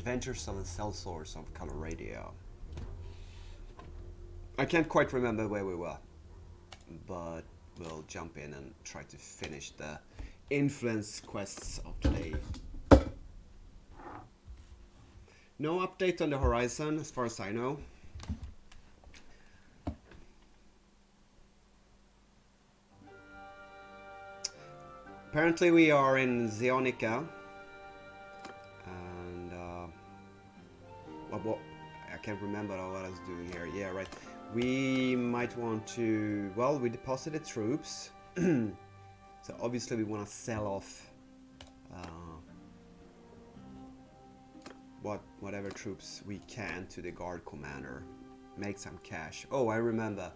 Adventures of the Sellswords of Calradia. I can't quite remember where we were, but we'll jump in and try to finish the influence quests of today. No update on the horizon as far as I know. Apparently we are in Zionica, and well, I can't remember what I was doing here. Yeah, right. We might want to, well, we deposited troops, so obviously we want to sell off whatever troops we can to the guard commander, make some cash. Oh, I remember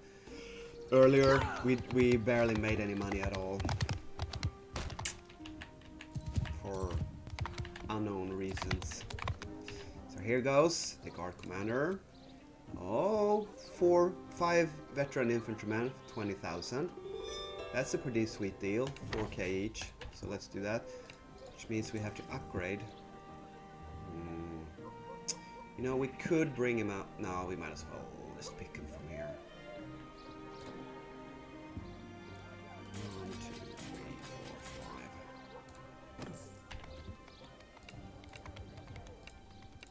earlier we barely made any money at all. For unknown reasons. So here goes the guard commander. Oh, 5 veteran infantrymen, 20,000. That's a pretty sweet deal, 4k each. So let's do that, which means we have to upgrade. You know, we could bring him out. No, we might as well just pick him from here. 1, 2, 3, 4,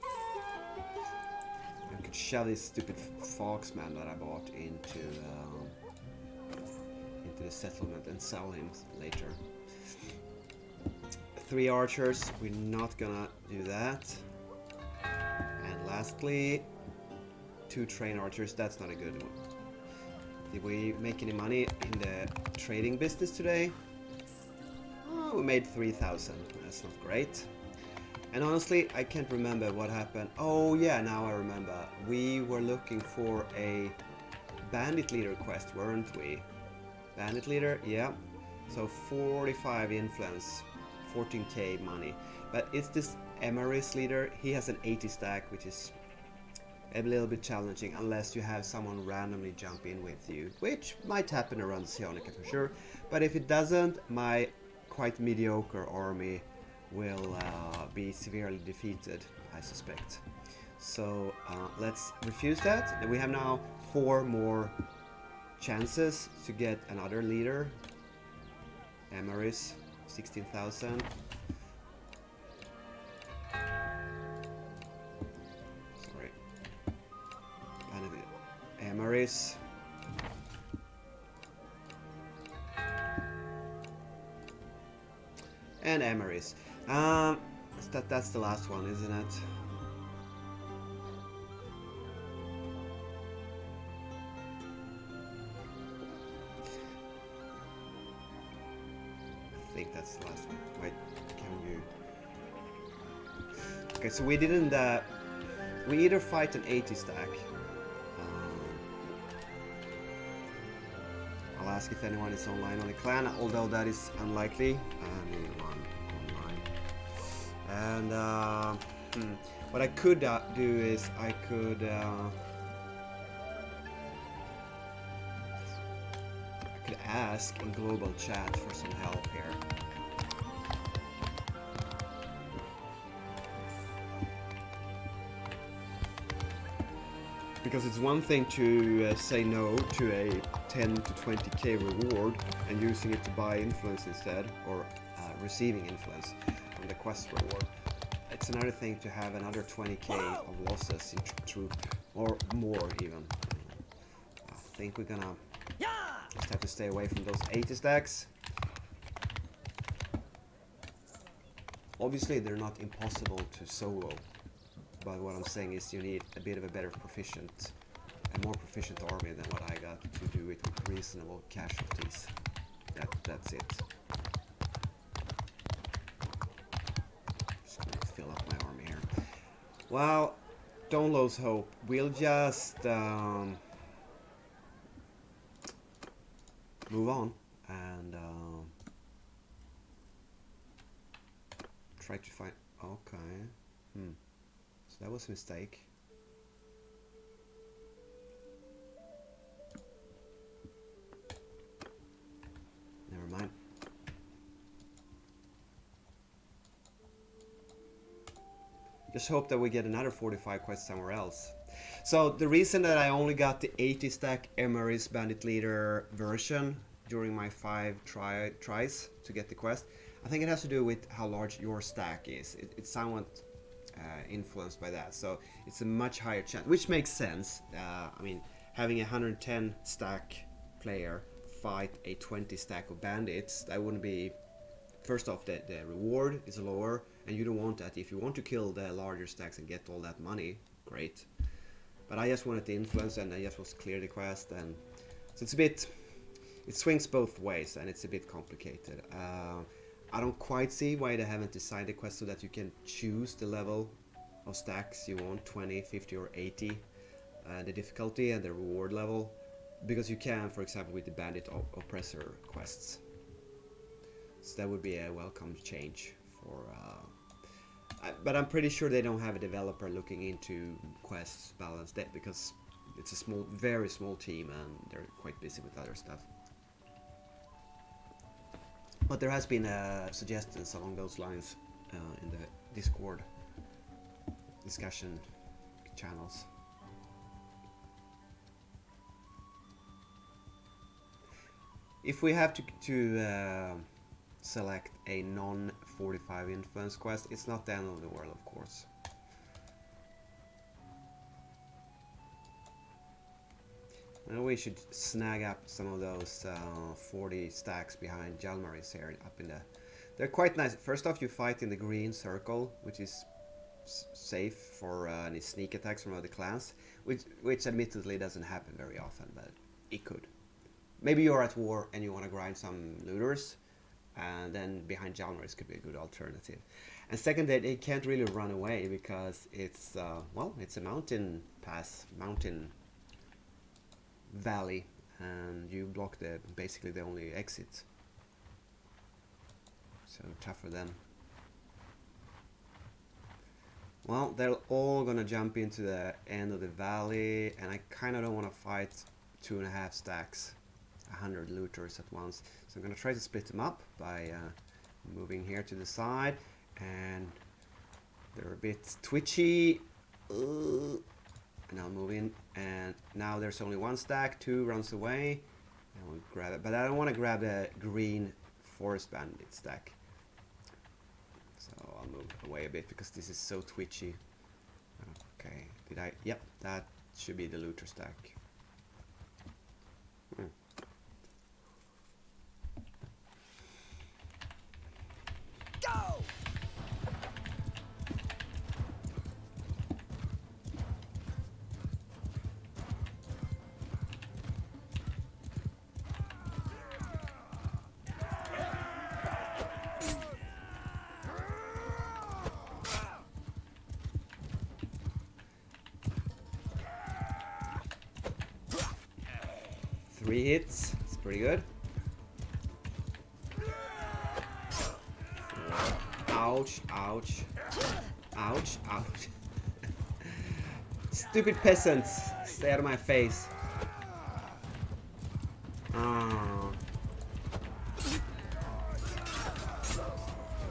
5. I could shove this stupid foxman that I bought into the settlement and sell him later. 3 archers, we're not gonna do that. And lastly, 2 train archers, that's not a good one. Did we make any money in the trading business today? Oh, we made 3,000, that's not great. And honestly, I can't remember what happened. Oh yeah, now I remember. We were looking for a bandit leader quest, weren't we? Bandit leader, yeah. So 45 influence, 14k money. But it's this Emery's leader. He has an 80 stack, which is a little bit challenging unless you have someone randomly jump in with you, which might happen around Sionica for sure. But if it doesn't, my quite mediocre army will be severely defeated, I suspect. So let's refuse that. And we have now 4 more chances to get another leader. Emery's, 16,000. Sorry. Emery's. And Emery's. That's the last one, isn't it? I think that's the last one. Wait, can you? Okay, so we didn't. We either fight an 80 stack. I'll ask if anyone is online on the clan, although that is unlikely. Anyone online? And what I could do is I could ask in global chat for some help here. Because it's one thing to say no to a 10 to 20k reward and using it to buy influence instead, or receiving influence from the quest reward. It's another thing to have another 20k of losses in troop, or more even. I think we're gonna just have to stay away from those 80 stacks. Obviously they're not impossible to solo, but what I'm saying is you need a bit of a more proficient army than what I got to do it with reasonable casualties. That's it. Just gonna fill up my army here. Well, don't lose hope. We'll just move on and try to find. Okay. So that was a mistake. Never mind. Just hope that we get another 45 quests somewhere else. So the reason that I only got the 80 stack Emery's Bandit Leader version during my 5 tries to get the quest, I think it has to do with how large your stack is. It's somewhat influenced by that, so it's a much higher chance, which makes sense. I mean, having a 110 stack player fight a 20 stack of bandits, that wouldn't be... First off, the reward is lower, and you don't want that. If you want to kill the larger stacks and get all that money, great. But I just wanted the influence, and I just was clear the quest, and so it's a bit... It swings both ways, and it's a bit complicated. I don't quite see why they haven't designed the quest so that you can choose the level of stacks you want, 20, 50 or 80, the difficulty and the reward level, because you can, for example, with the Bandit Oppressor quests. So that would be a welcome change for... but I'm pretty sure they don't have a developer looking into quests balanced that, because it's a small, very small team, and they're quite busy with other stuff. But there has been suggestions along those lines in the Discord discussion channels. If we have to select a non-45 influence quest, it's not the end of the world, of course. And we should snag up some of those 40 stacks behind Jalmaris here up in the... They're quite nice. First off, you fight in the green circle, which is safe for any sneak attacks from other clans, which admittedly doesn't happen very often, but it could. Maybe you're at war and you want to grind some looters, and then behind Jalmaris could be a good alternative. And second, they can't really run away because it's, well, it's a mountain pass, mountain valley, and you block basically the only exit. So tough for them. Well, they're all gonna jump into the end of the valley, and I kind of don't want to fight 2.5 stacks, 100 looters at once. So I'm gonna try to split them up by moving here to the side, and they're a bit twitchy. And I'll move in, and now there's only 1 stack, 2 runs away, and we'll grab it. But I don't want to grab the green forest bandit stack. So I'll move away a bit because this is so twitchy. Okay, did I? Yep, that should be the looter stack. Go! 3 hits, it's pretty good. Ouch, ouch. Ouch, ouch. Stupid peasants, stay out of my face. Oh.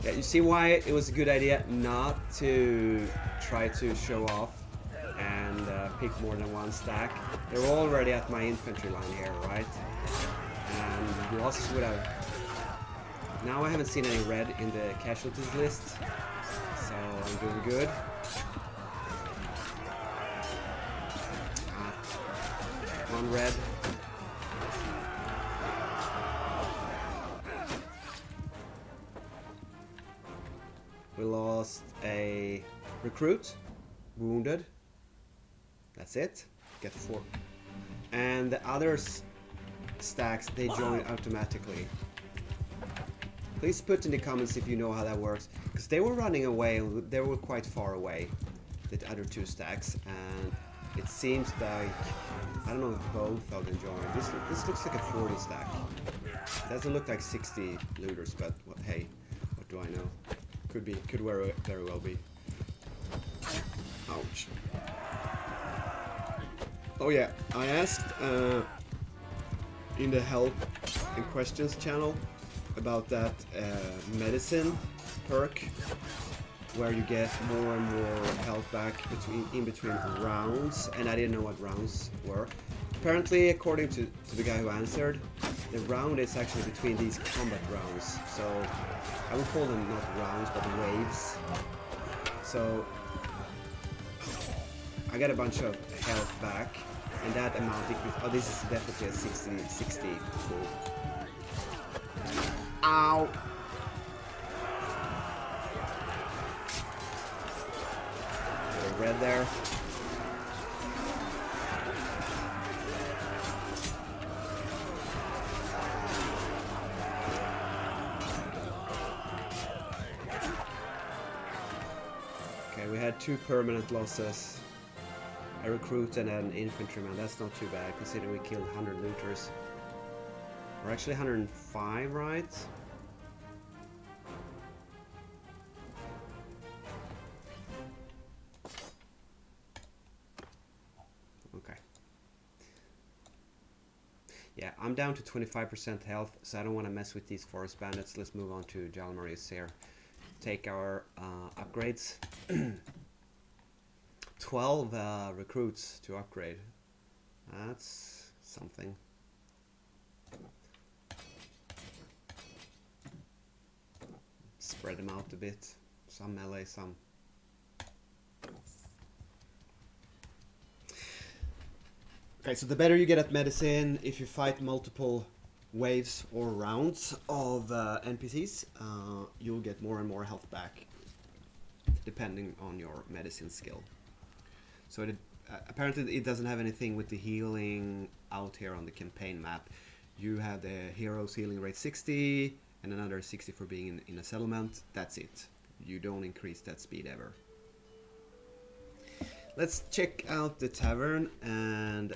Yeah, you see why it was a good idea not to try to show off and pick more than 1 stack. They're already at my infantry line here, right? And losses would have... Now I haven't seen any red in the casualties list, so I'm doing good. One red. We lost a recruit, wounded. That's it. Get 4. And the others stacks, they join automatically. Please put in the comments if you know how that works, because they were running away and they were quite far away, the other 2 stacks, and it seems like, I don't know if both of them joined. This looks like a 40 stack. It doesn't look like 60 looters, but hey, what do I know? Could very well be. Ouch. Oh yeah, I asked in the help and questions channel about that medicine perk where you get more and more health back in between rounds, and I didn't know what rounds were. Apparently, according to the guy who answered, the round is actually between these combat rounds. So I would call them not rounds, but waves. So I got a bunch of health back, and that amount equals... Oh, this is definitely a 60. Cool. Ow! Red there. Okay, we had 2 permanent losses. A recruit and an infantryman. That's not too bad considering we killed 100 looters. Or actually 105, right? Yeah, I'm down to 25% health, so I don't want to mess with these forest bandits. Let's move on to Jalmaris here. Take our upgrades. 12 recruits to upgrade. That's something. Spread them out a bit. Some melee, some... Okay, so the better you get at medicine, if you fight multiple waves or rounds of NPCs, you'll get more and more health back, depending on your medicine skill. So apparently it doesn't have anything with the healing out here on the campaign map. You have the hero's healing rate 60, and another 60 for being in a settlement. That's it. You don't increase that speed ever. Let's check out the tavern and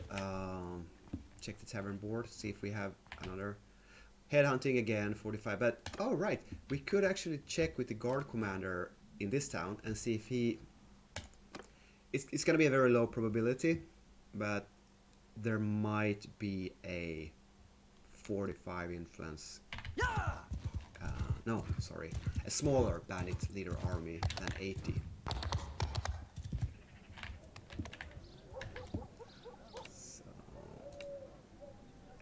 check the tavern board, see if we have another headhunting again, 45. But oh right, we could actually check with the guard commander in this town and see if he... It's gonna be a very low probability, but there might be a 45 influence. No, sorry, a smaller bandit leader army than 80.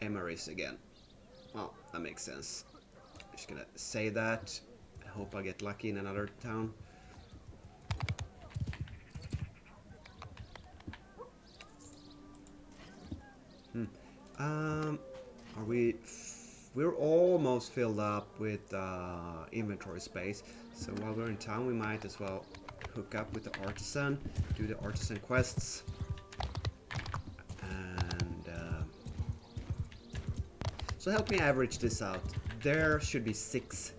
Emery's again. Well, that makes sense. I'm just gonna say that. I hope I get lucky in another town. Are we... We're almost filled up with inventory space. So while we're in town, we might as well hook up with the artisan, do the artisan quests. So help me average this out. There should be 6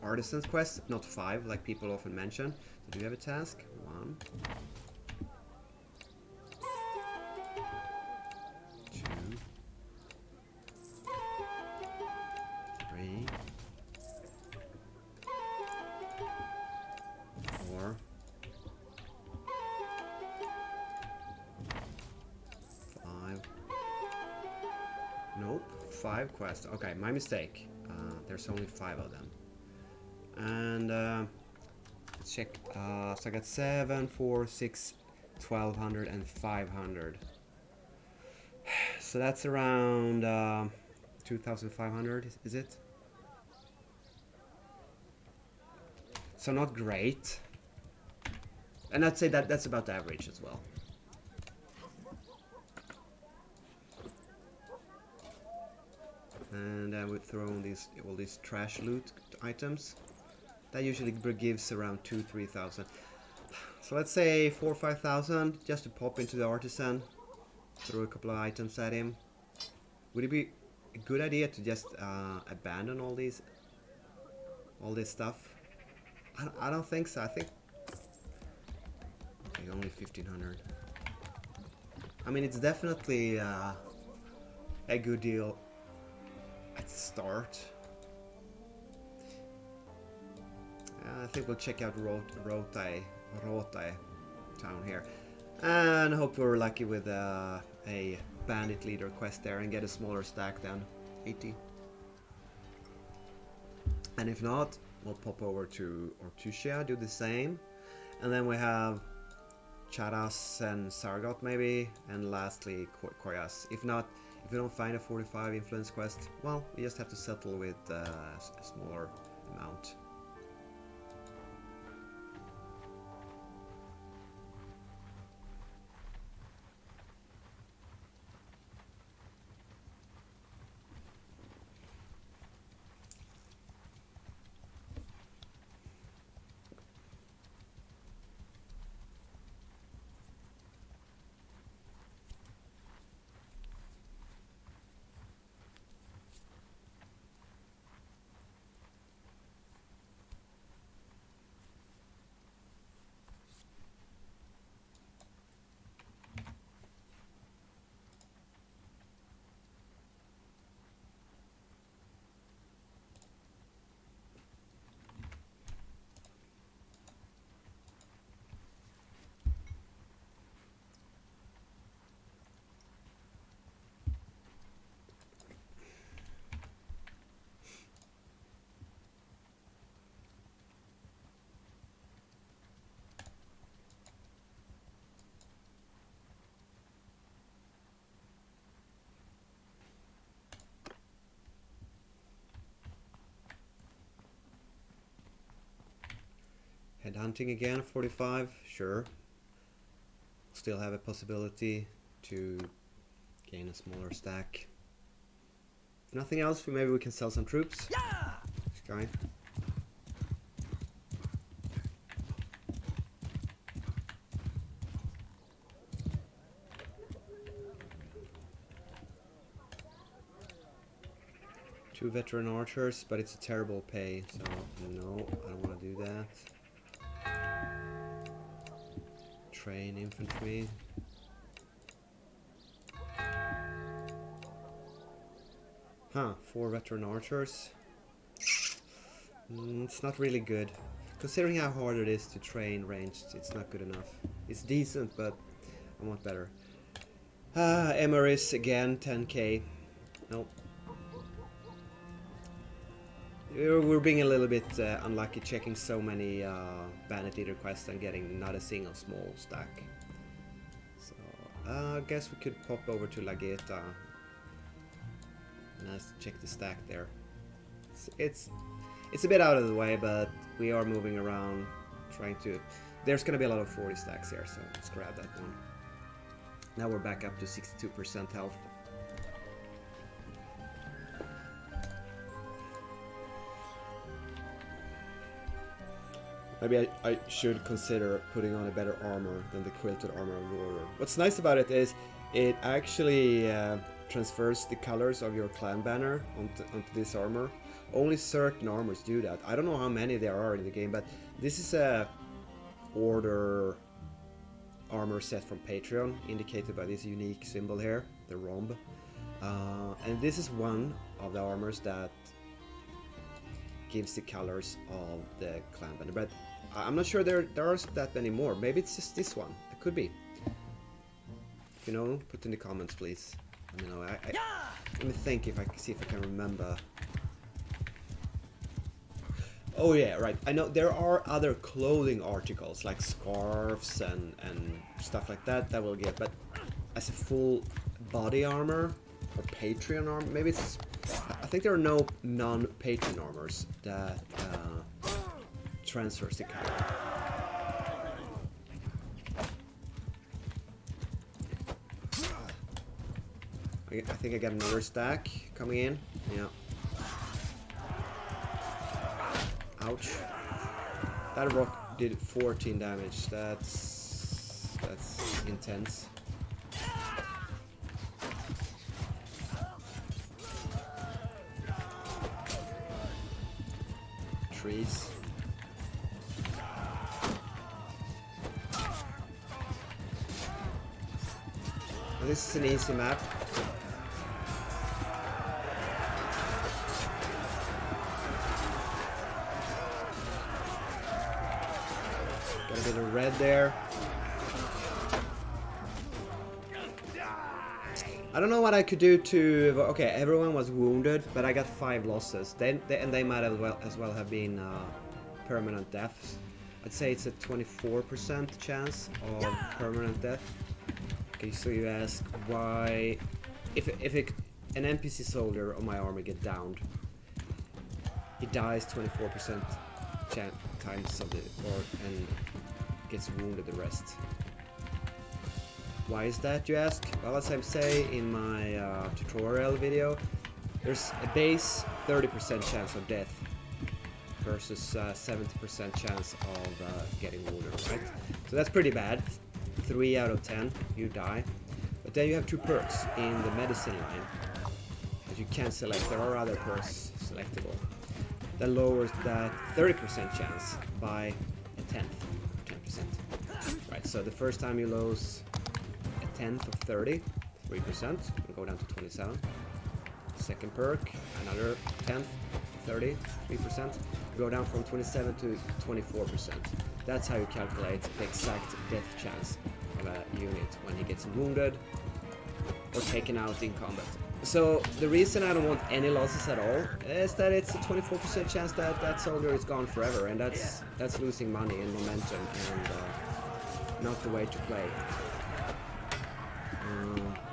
artisans quests, not 5 like people often mention. So do you have a task? 1, 2, 3, 4, 5. Nope. 5 quests. Okay, my mistake. There's only 5 of them. And let's check. So I got 7, 4, 6, 1200, and 500. So that's around 2500, is it? So not great. And I'd say that that's about average as well. And then we throw in all these trash loot items. That usually gives around 2,000–3,000. So let's say 4,000 or 5,000 just to pop into the artisan. Throw a couple of items at him. Would it be a good idea to just abandon all this stuff? I don't think so. I think okay, only 1,500. I mean, it's definitely a good deal at the start. I think we'll check out Rotai town here, and hope we're lucky with a bandit leader quest there and get a smaller stack than 80. And if not, we'll pop over to Ortusia, do the same. And then we have Charas and Sargot maybe, and lastly Koyas. If not, if we don't find a 45 influence quest, well, we just have to settle with a smaller amount. Headhunting again, 45, sure. Still have a possibility to gain a smaller stack. If nothing else, maybe we can sell some troops. Yeah! This guy. Two veteran archers, but it's a terrible pay, so no, I don't want to do that. Train infantry. Huh, 4 veteran archers. It's not really good. Considering how hard it is to train ranged, it's not good enough. It's decent, but I want better. Emeris again, 10k. Nope. We're being a little bit unlucky checking so many bandit leader quests and getting not a single small stack. So I guess we could pop over to Lageta and let's check the stack there. It's a bit out of the way, but we are moving around trying to... There's gonna be a lot of 40 stacks here, so let's grab that one. Now we're back up to 62% health. Maybe I should consider putting on a better armor than the quilted armor of Warrior. What's nice about it is it actually transfers the colors of your clan banner onto this armor. Only certain armors do that. I don't know how many there are in the game, but this is a order armor set from Patreon, indicated by this unique symbol here, the rhomb. And this is one of the armors that gives the colors of the clan banner, but I'm not sure there are that many more. Maybe it's just this one. It could be. If you know, put in the comments, please. Let me know. Let me think if I see if I can remember. Oh yeah, right. I know there are other clothing articles like scarves and stuff like that we'll get, but as a full body armor or Patreon armor, maybe it's. I think there are no non-Patreon armors that transfers the color. I think I got another stack coming in. Yeah. Ouch. That rock did 14 damage. That's intense. Trees. Well, this is an easy map. Got a bit of red there. I don't know what I could do to... Okay, everyone was wounded, but I got 5 losses. They might as well have been permanent deaths. I'd say it's a 24% chance of permanent death. Okay, so you ask why, if an NPC soldier on my army get downed, he dies 24% times of and gets wounded the rest. Why is that, you ask? Well, as I say in my tutorial video, there's a base 30% chance of death versus 70% chance of getting wounded, right? So that's pretty bad. 3 out of 10, you die. But then you have 2 perks in the medicine line that you can select. There are other perks selectable. That lowers that 30% chance by a tenth, 10%. Right, so the first time you lose a tenth of 30, 3%, you go down to 27. Second perk, another tenth, 30, 3%, go down from 27 to 24%. That's how you calculate the exact death chance of a unit when he gets wounded or taken out in combat. So the reason I don't want any losses at all is that it's a 24% chance that that soldier is gone forever, and that's losing money and momentum, and not the way to play.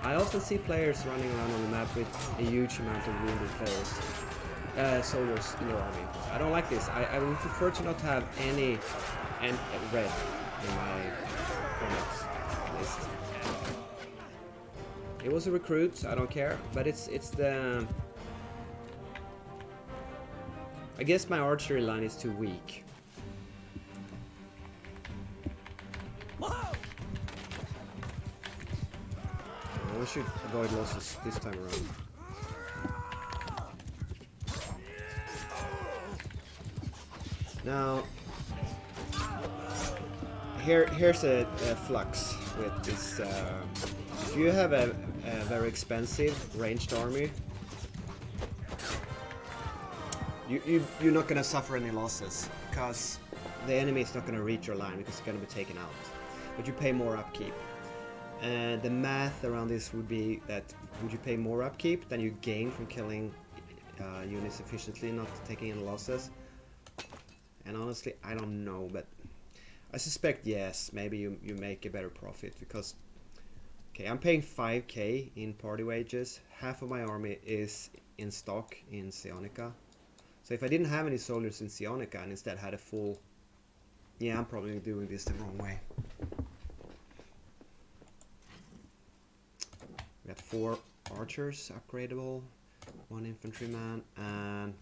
I often see players running around on the map with a huge amount of wounded players, soldiers in their army. I don't like this. I would prefer to not have any red in my comics list. It was a recruit, I don't care, but it's the... I guess my archery line is too weak. We should avoid losses this time around. Now, here's a flux with this. If you have a very expensive ranged army, you're not gonna suffer any losses because the enemy is not gonna reach your line because it's gonna be taken out. But you pay more upkeep. And the math around this would be that would you pay more upkeep than you gain from killing units efficiently, not taking any losses? And honestly, I don't know, but I suspect yes, maybe you make a better profit because, okay, I'm paying 5k in party wages. Half of my army is in stock in Sionica. So if I didn't have any soldiers in Sionica and instead had a full... Yeah, I'm probably doing this the wrong way. We have 4 archers upgradable, 1 infantryman, and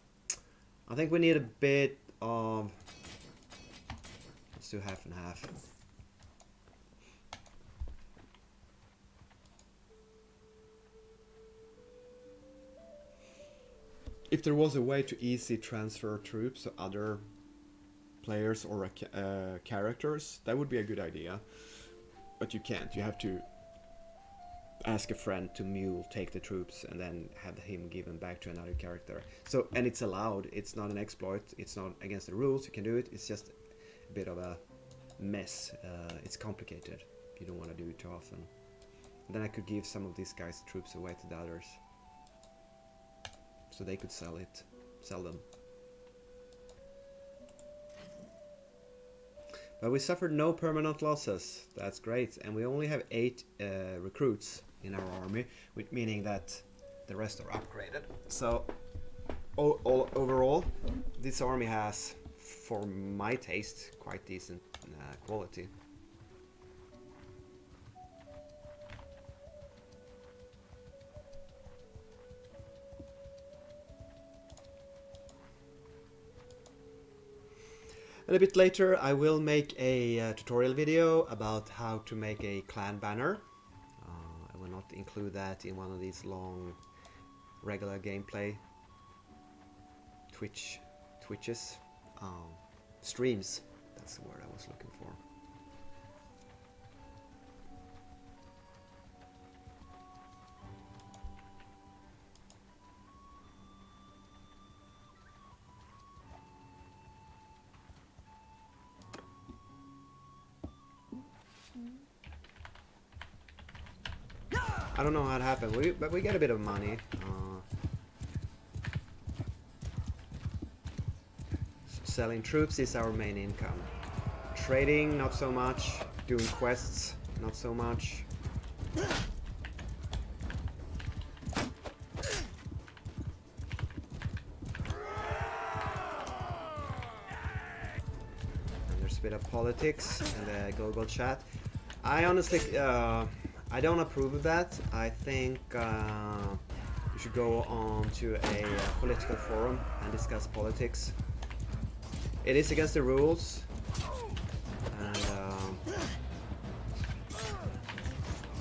I think we need a bit of... Let's do half and half. If there was a way to easily transfer troops to other players or characters, that would be a good idea. But you can't. You have to ask a friend to mule take the troops and then have him given back to another character. So, and it's allowed. It's not an exploit. It's not against the rules. You can do it. It's just a bit of a mess. It's complicated. You don't want to do it too often. And then I could give some of these guys' troops away to the others, so they could sell them. But we suffered no permanent losses. That's great. And we only have 8 recruits in our army, meaning that the rest are upgraded. So overall, this army has, for my taste, quite decent quality. And a bit later I will make a tutorial video about how to make a clan banner. I will not include that in one of these long regular gameplay Twitches, streams, that's the word I was looking for. I don't know how it happened, but we get a bit of money. Selling troops is our main income. Trading, not so much. Doing quests, not so much. And there's a bit of politics in the global chat. I honestly, I don't approve of that. I think you should go on to a political forum and discuss politics. It is against the rules. And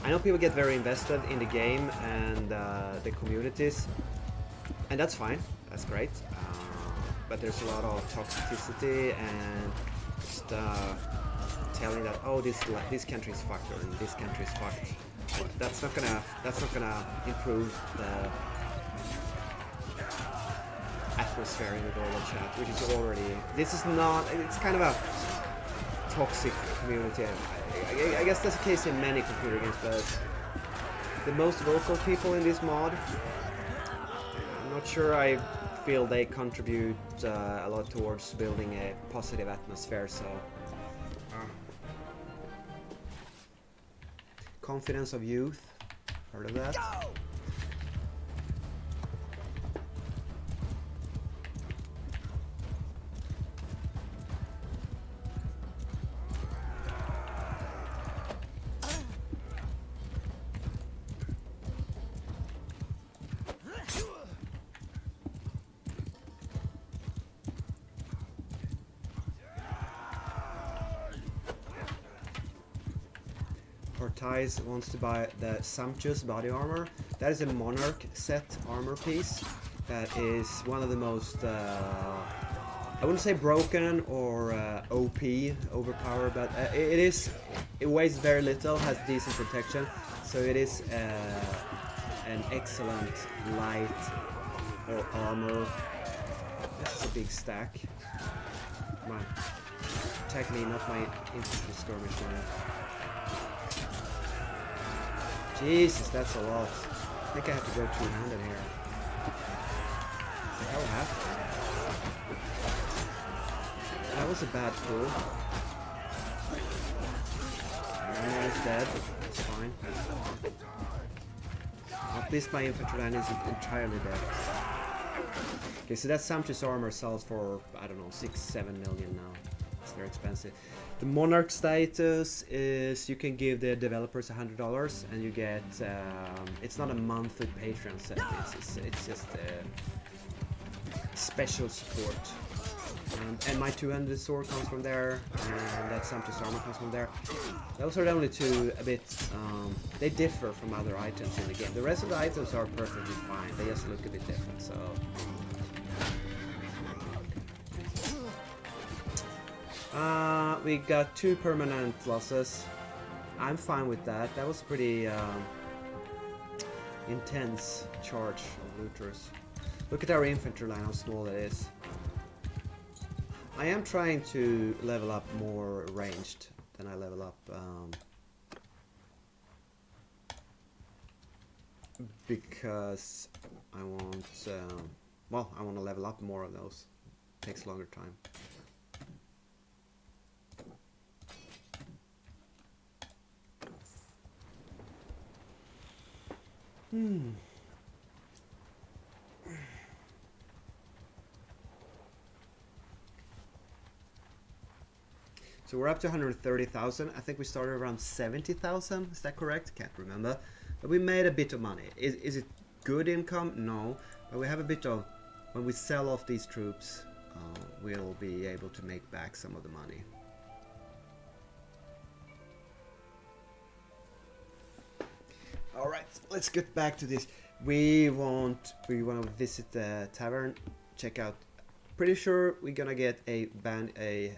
I know people get very invested in the game and the communities, and that's fine, that's great, but there's a lot of toxicity and just telling that, oh, this country is fucked or this country is fucked. That's not gonna improve the atmosphere in the global chat, which is already, this is not, it's kind of a toxic community. I guess that's the case in many computer games, but the most vocal people in this mod, I'm not sure I feel they contribute a lot towards building a positive atmosphere, so... Confidence of youth, heard of that? Go! Ortiz wants to buy the Sumptuous body armor. That is a Monarch set armor piece. That is one of the most, I wouldn't say broken or OP, overpowered, but it weighs very little, has decent protection, so it is an excellent light or armor. This is a big stack. Come on, attack me, not my infantry skirmisher. Jesus, that's a lot. I think I have to go 200 here. What the hell happened? That was a bad pull. One is dead. It's fine. At least my infantry line is entirely dead. Okay, so that Sumptuous armor sells for, I don't know, 6-7 million now. It's very expensive. The Monarch status is you can give the developers $100 and you get, it's not a monthly Patreon set, it's just special support. And my 200 sword comes from there, and that Sumptuous armor comes from there. Those are the only two a bit, they differ from other items in the game. The rest of the items are perfectly fine, they just look a bit different, so... We got 2 permanent losses. I'm fine with that. That was a pretty intense charge of looters. Look at our infantry line, how small it is. I am trying to level up more ranged than I level up because I want, well, I want to level up more of those. It takes longer time. So we're up to 130,000. I think we started around 70,000. Is that correct? Can't remember. But we made a bit of money. Is it good income? No. But we have a bit of... When we sell off these troops, we'll be able to make back some of the money. Alright, let's get back to this. We want to visit the tavern, check out. Pretty sure we're gonna get a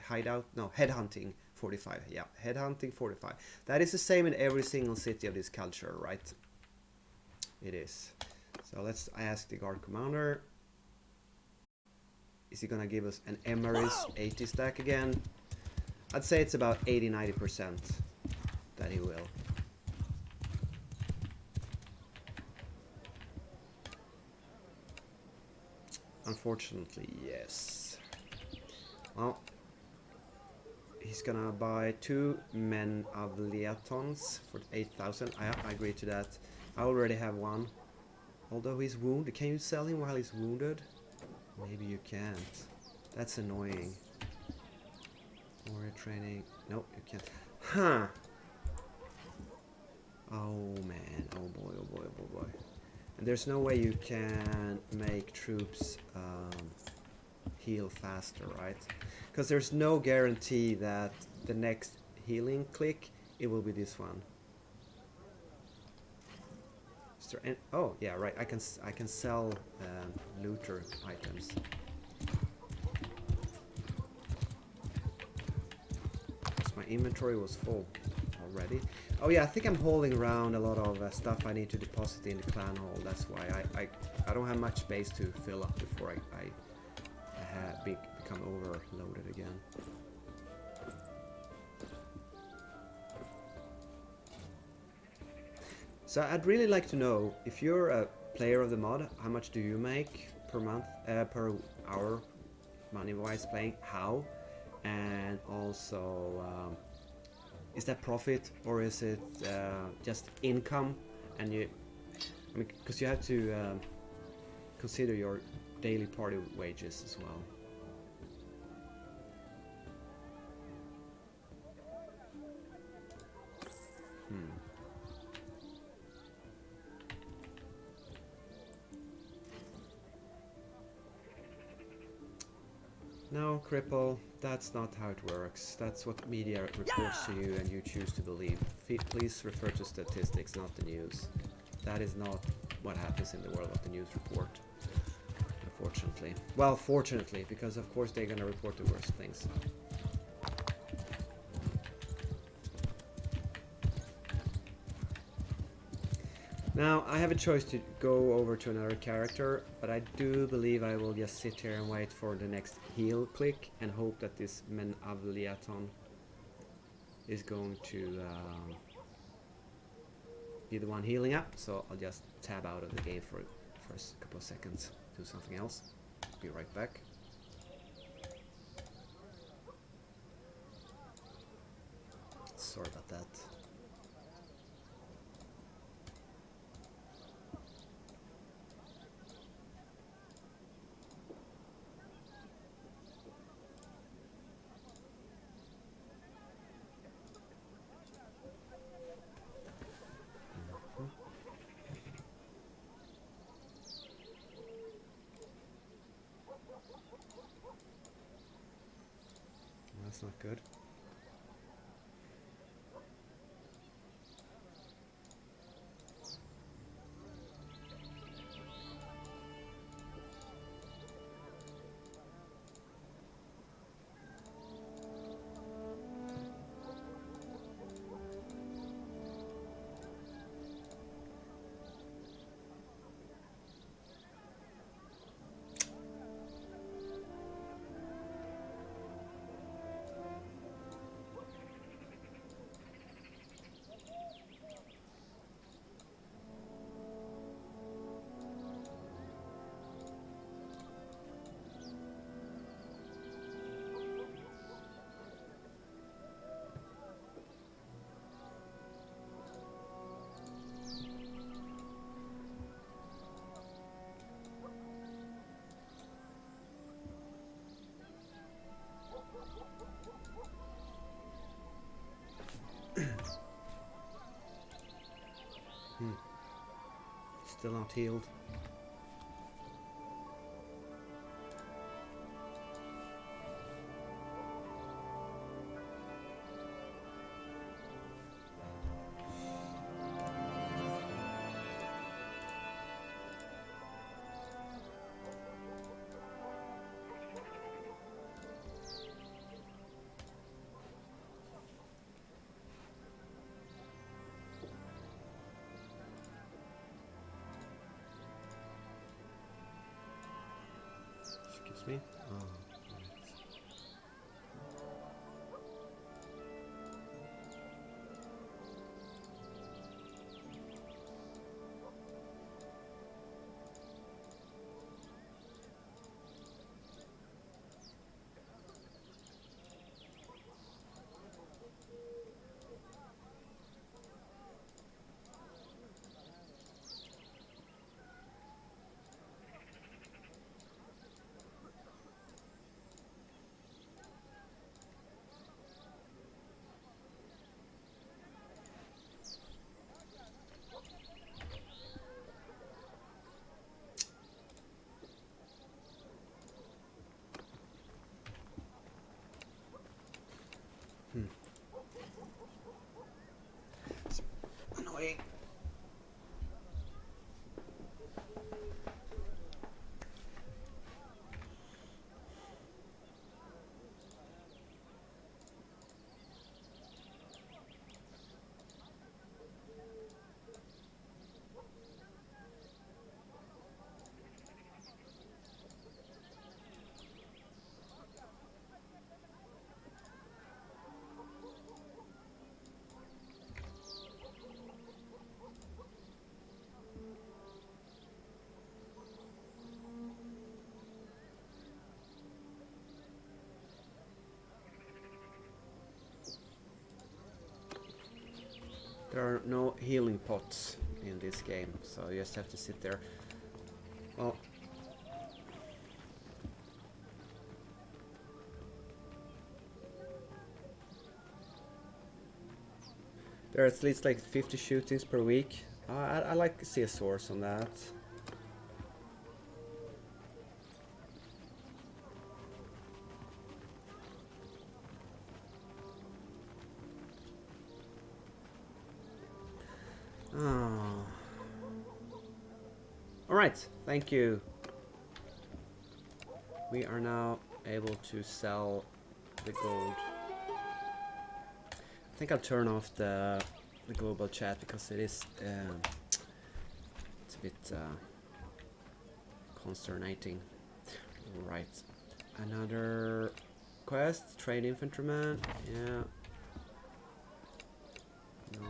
hideout, no, headhunting 45. Yeah, headhunting 45. That is the same in every single city of this culture, right? It is. So let's ask the guard commander. Is he gonna give us an Emery's 80 stack again? I'd say it's about 80-90% that he will. Unfortunately, yes. Well, he's gonna buy 2 men of Leatons for 8,000. I agree to that. I already have one. Although he's wounded. Can you sell him while he's wounded? Maybe you can't. That's annoying. Warrior training. Nope, you can't. Huh. Oh man. Oh boy, oh boy, oh boy. And there's no way you can make troops heal faster, right? Because there's no guarantee that the next healing click, it will be this one. Is there any, oh yeah, right. I can sell looter items. My inventory was full already. Oh yeah, I think I'm holding around a lot of stuff I need to deposit in the clan hall. That's why I don't have much space to fill up before I become overloaded again. So I'd really like to know, if you're a player of the mod, how much do you make per month, per hour, money-wise playing? How? And also, is that profit or is it just income? And you, I mean, because you have to consider your daily party wages as well. No, cripple, that's not how it works. That's what media reports to you and you choose to believe. Please refer to statistics, not the news. That is not what happens in the world of the news report, unfortunately. Well, fortunately, because of course they're gonna report the worst things. Now, I have a choice to go over to another character, but I do believe I will just sit here and wait for the next heal click and hope that this Men of Leaton is going to be the one healing up. So I'll just tab out of the game for a couple of seconds, do something else. Be right back. Sorry about that. That's not good. Still not healed. Excuse me. Oh, right. annoying. There are no healing pots in this game, so you just have to sit there. Well, there are at least like 50 shootings per week. I like to see a source on that. Oh. Alright, thank you. We are now able to sell the gold. I think I'll turn off the global chat because it is it's a bit consternating. Right, another quest, trade infantryman. Yeah. No.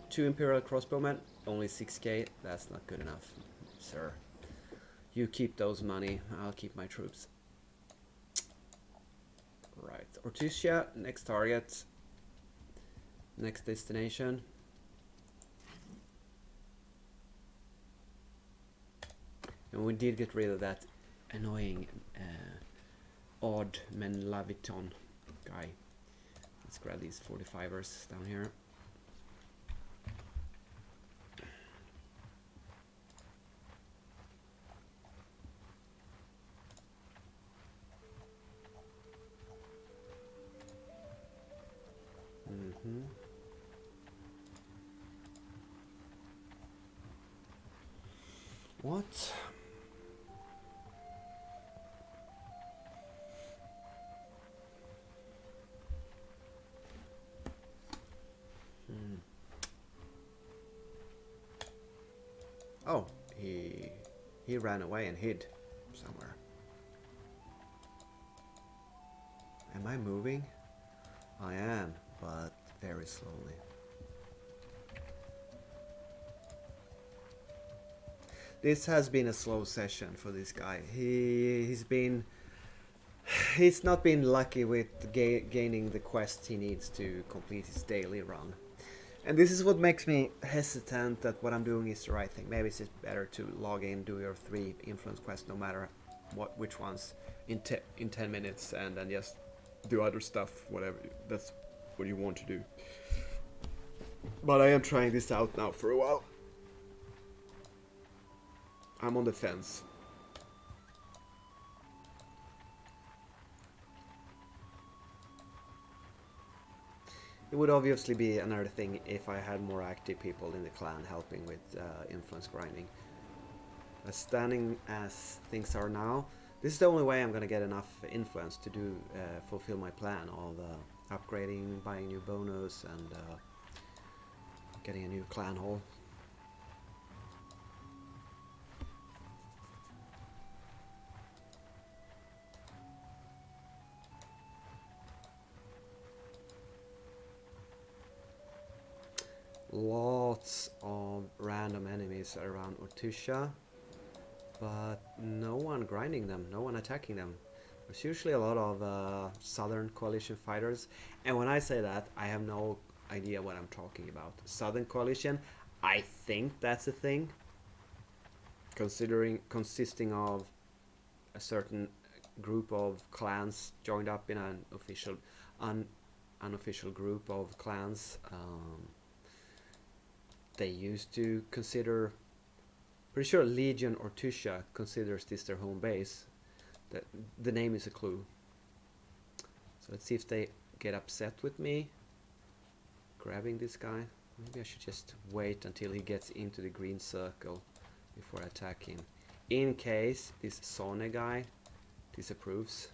2 imperial crossbowmen, only 6k. That's not good enough, sir. You keep those money. I'll keep my troops. Right, Ortusia, next target, next destination. And we did get rid of that annoying odd Menlaviton guy. Let's grab these 45ers down here. What? Oh, he ran away and hid somewhere. Am I moving? I am, but very slowly. This has been a slow session for this guy. He's not been lucky with gaining the quest he needs to complete his daily run. And this is what makes me hesitant that what I'm doing is the right thing. Maybe it's just better to log in, do your 3 influence quests, no matter which ones, in 10 minutes, and then just do other stuff, whatever. That's what you want to do. But I am trying this out now for a while. I'm on the fence. It would obviously be another thing if I had more active people in the clan helping with influence grinding. But standing as things are now, this is the only way I'm gonna get enough influence to do fulfill my plan of upgrading, buying new bonus, and getting a new clan hall. Lots of random enemies around Ortusia, but no one grinding them, no one attacking them. There's usually a lot of Southern Coalition fighters, and when I say that, I have no idea what I'm talking about. Southern Coalition, I think that's a thing, consisting of a certain group of clans joined up in an unofficial group of clans. They used to consider, pretty sure Legion Ortusia considers this their home base. The name is a clue. So let's see if they get upset with me. grabbing this guy. Maybe I should just wait until he gets into the green circle before I attack him. In case this Sone guy disapproves,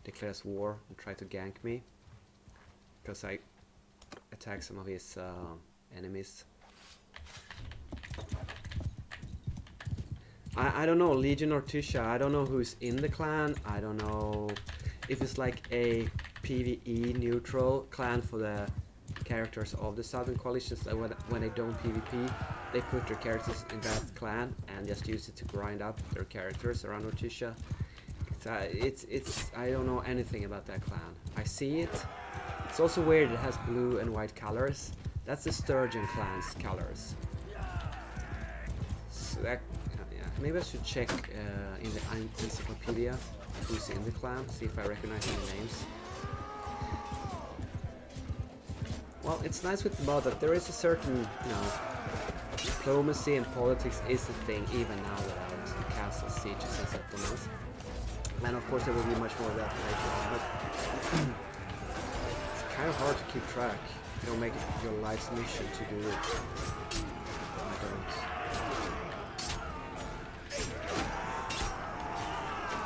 declares war and try to gank me. Because I attack some of his enemies. I don't know, Legion or Tisha, I don't know who's in the clan. I don't know if it's like a PvE neutral clan for the characters of the Southern Coalition. So when they don't PvP, they put their characters in that clan and just use it to grind up their characters around Ortisha. It's I don't know anything about that clan. I see it. It's also weird it has blue and white colors. That's the Sturgeon clan's colors. So that, yeah, maybe I should check in the encyclopedia who's in the clan, see if I recognize any names. Well, it's nice with the mod that there is a certain, you know, diplomacy and politics is a thing even now without castle sieges and settlements. And of course there will be much more of that later on, but it's kind of hard to keep track. You don't make it your life's mission to do it. I don't.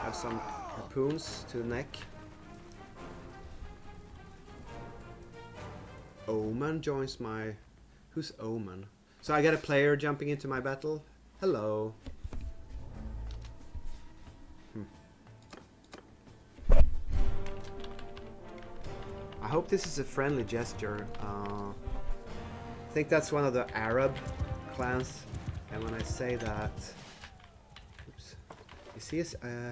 Have some harpoons to the neck. Omen joins my... Who's Omen? So I got a player jumping into my battle. Hello. I hope this is a friendly gesture. I think that's one of the Arab clans. And when I say that... Oops. You see,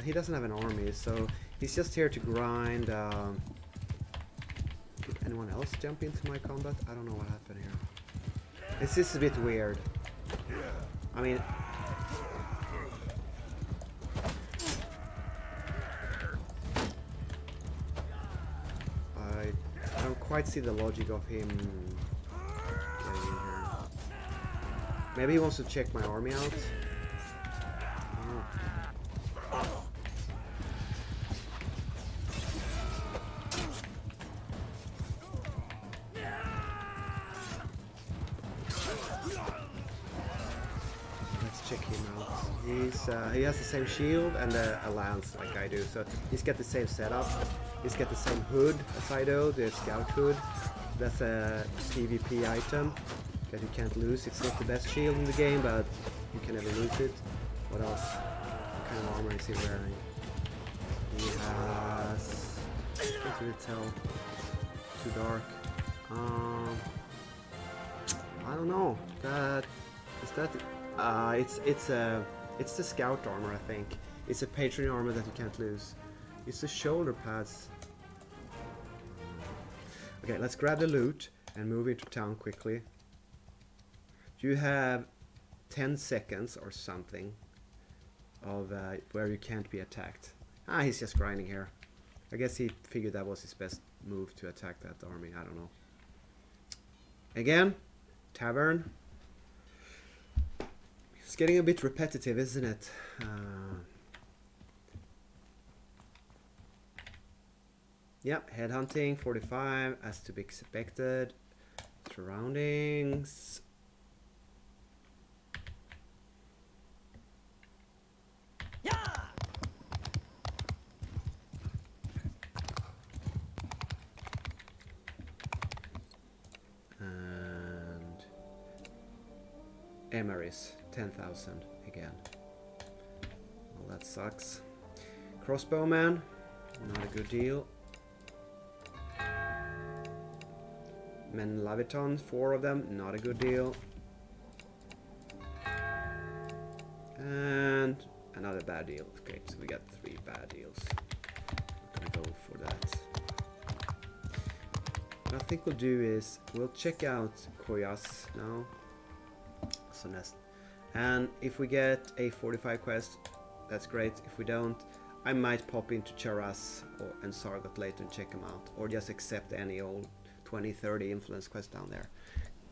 he doesn't have an army, so he's just here to grind. Did anyone else jump into my combat? I don't know what happened here. This is a bit weird. I mean... I don't quite see the logic of him getting in here. Maybe he wants to check my army out. Check him out. He has the same shield and a lance like I do, so he's got the same setup. He's got the same hood as I do, the scout hood. That's a PvP item that you can't lose. It's not the best shield in the game, but you can never lose it. What else? What kind of armor is he wearing? He has... I can't really tell. Too dark. I don't know. Is that? It's the scout armor, I think. It's a patron armor that you can't lose. It's the shoulder pads. Okay, let's grab the loot and move into town quickly. You have 10 seconds or something of where you can't be attacked. Ah, he's just grinding here. I guess he figured that was his best move to attack that army. I don't know. Again, tavern. It's getting a bit repetitive, isn't it? Yep, headhunting, 45, as to be expected. Surroundings. Yeah! And Emery's 10,000 again. Well, that sucks. Crossbowman, not a good deal. Men Laviton, 4 of them, not a good deal. And another bad deal. Okay, so we got 3 bad deals. I'm gonna go for that. What I think we'll do is we'll check out Koyas now. So next. And if we get a 45 quest, that's great. If we don't, I might pop into Charas and Sargot later and check them out, or just accept any old 20-30 influence quest down there.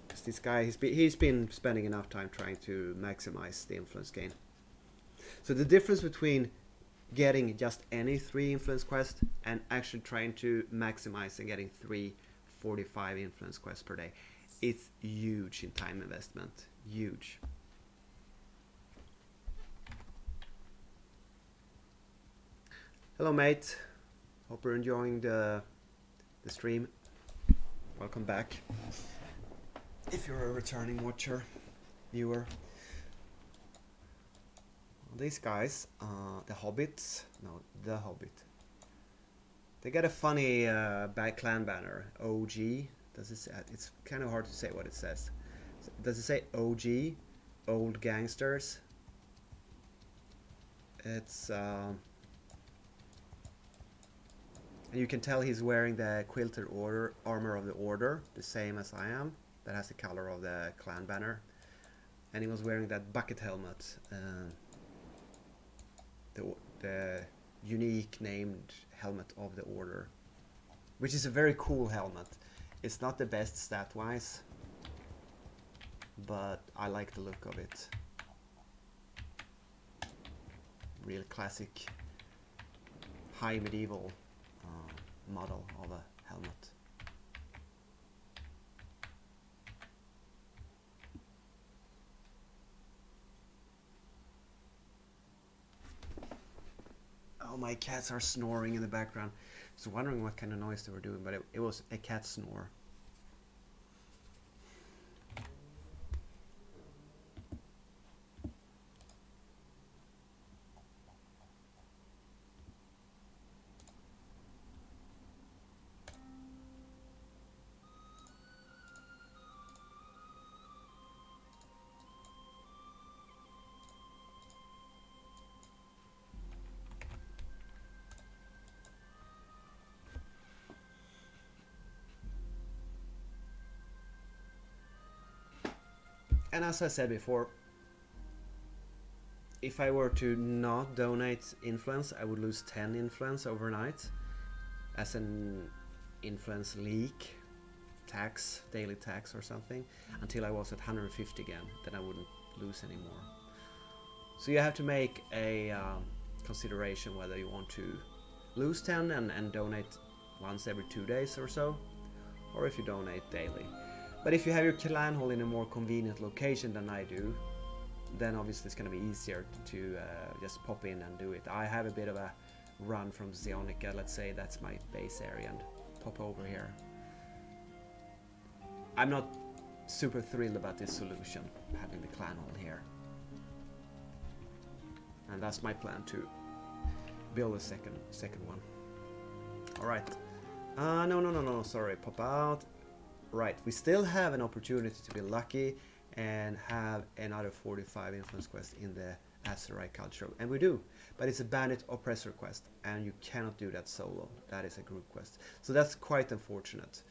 Because this guy, he's been spending enough time trying to maximize the influence gain. So the difference between getting just any 3 influence quest and actually trying to maximize and getting 3 45 influence quests per day. It's huge in time investment. Huge. Hello, mate. Hope you're enjoying the stream. Welcome back. If you're a returning watcher, viewer. These guys, the Hobbits. No, the Hobbit. They got a funny clan banner. OG. Does it say? It's kind of hard to say what it says. Does it say OG? Old gangsters. It's and you can tell he's wearing the quilted armor of the order, the same as I am. That has the color of the clan banner, and he was wearing that bucket helmet. The unique named helmet of the order, which is a very cool helmet. It's not the best stat wise, but I like the look of it. Real classic high medieval model of a helmet. Oh, my cats are snoring in the background. I was wondering what kind of noise they were doing, but it was a cat snore. And as I said before, if I were to not donate influence, I would lose 10 influence overnight as an influence leak, tax, daily tax or something, until I was at 150 again. Then I wouldn't lose anymore. So you have to make a consideration whether you want to lose 10 and donate once every 2 days or so, or if you donate daily. But if you have your clan hall in a more convenient location than I do, then obviously it's going to be easier to just pop in and do it. I have a bit of a run from Zionica, let's say that's my base area, and pop over here. I'm not super thrilled about this solution, having the clan hall here. And that's my plan to build a second one. Alright. No, sorry, pop out. Right, we still have an opportunity to be lucky and have another 45 influence quests in the Aserai culture, and we do, but it's a bandit oppressor quest, and you cannot do that solo. That is a group quest, so that's quite unfortunate.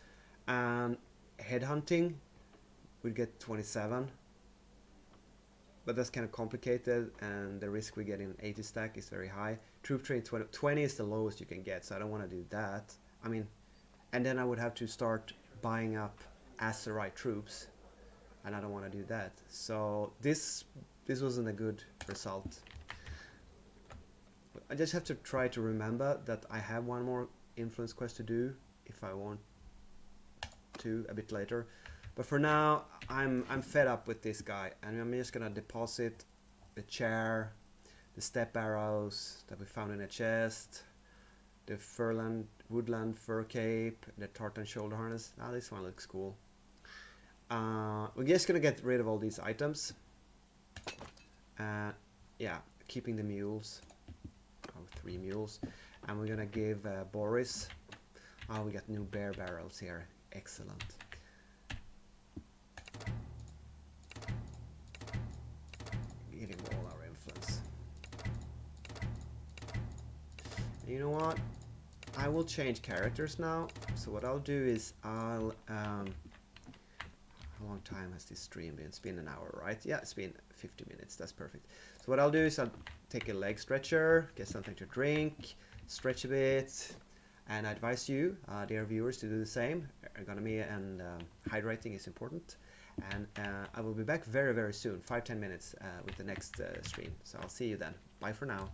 And headhunting, we get 27, but that's kind of complicated, and the risk we get in 80 stack is very high. Troop train 20 is the lowest you can get, so I don't want to do that. I mean, and then I would have to start buying up Aserai troops, and I don't want to do that. So this wasn't a good result. I just have to try to remember that I have one more influence quest to do if I want to a bit later. But for now, I'm fed up with this guy, and I'm just gonna deposit the chair, the step arrows that we found in a chest, the woodland fur cape, the tartan shoulder harness. Now this one looks cool. We're just gonna get rid of all these items. Yeah, keeping the mules. Oh, 3 mules. And we're gonna give Boris. Oh, we got new bear barrels here. Excellent. Give him all our influence. And you know what? I will change characters now. So what I'll do is I'll how long time has this stream been? It's been an hour, right? Yeah, it's been 50 minutes. That's perfect. So what I'll do is I'll take a leg stretcher, get something to drink, stretch a bit, and I advise you, dear viewers, to do the same. Ergonomy and hydrating is important. And I will be back very, very soon, 5-10 minutes with the next stream. So I'll see you then. Bye for now.